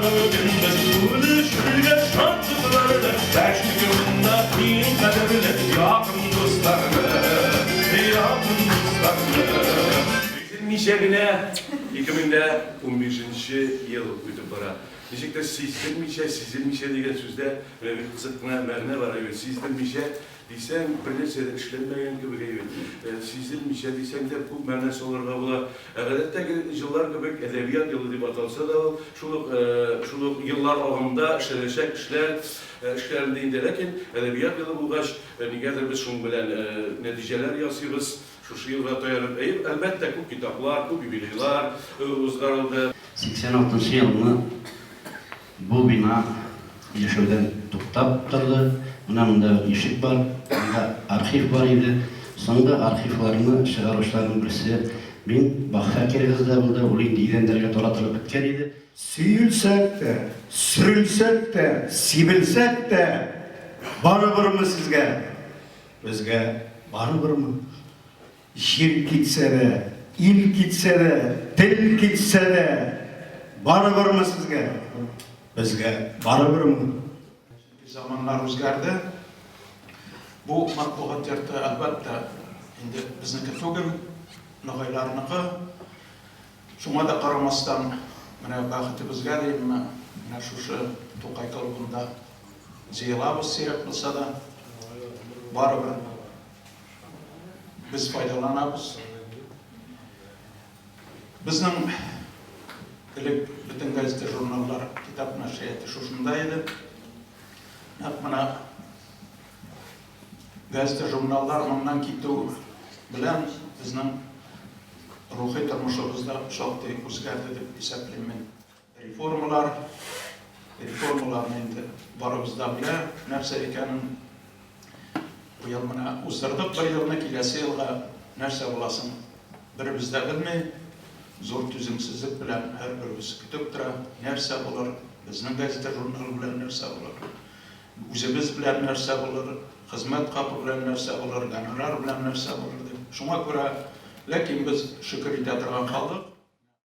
Gündüz buluşurga şansızlarla Başlıkında din kaderle yakın dostlarla Yakın dostlarla Mişegine 2015 yıl ötüp bara. Nişekte sizilmişe degan sözde böyle bir kızıkma merne var. Sizilmişe diysen bir şeyde işlenmeyen gibi sizilmişe diysen de bu mernesi olarga bula. Гадәттә yıllar gibi edebiyat yılı diye atalsa da şuluk yıllar ağımda işlenecek işlerinde indi. Lakin edebiyat yılı bulgaç nigedir biz şunun bilen neticeler yazıyoruz. Şu yılda dayanıp elbette bu kitaplar, bu bibliyalar uzgarıldı. 86 yılını bu bina yaşadan tutup durdu. Bunun ışık var, bunda arşiv var idi. Sonunda arşivlerini çıkarışlarını birisi ben bakha kerezde buldu. Olin diyenlerge toratılıp bitken idi. Süyülsek de, sürülsek de, sibilsek de barıbır mı sizge? Bizge barıbır mı? Şir gitse de, il gitse de, dil gitse de barıbır mı sizge? Bizge barıbır mı? Zamanlar o'zgardi. Bu matbuot yurti albatta endi bizniki tugul, nog'aylarniki. Shunga da qaramasdan mana baxtimizga deyman, mana shu To'qay klubunda jiyilamiz serak bo'lsa da baribir biz foydalanamiz. Bizning ilk butun gazeta jurnallar, kitap nashriyati shunday edi. Mana gazeta jurnallar bundan kituv bilan bizning ruhiy turmushimizda shoqti o'zgardi deb hisoblayman. Reformalarni endi boribizda bilan narsa ekanini bu yil mana o'zdirdik, bir yilni kelasi yilga narsa bo'lasin bir bizda bilmay zo'r tuzumsizlik bilan har birimiz kutib turib narsa bo'lar, bizning gazeta jurnal bilan narsa bo'lar. O'zimiz bilan narsa bo'lar, xizmat qapı bilan narsa bo'lar, gonorar bilan narsa bo'lar deb. Shunga ko'ra, lekin biz shu kriteриyaga qoldik.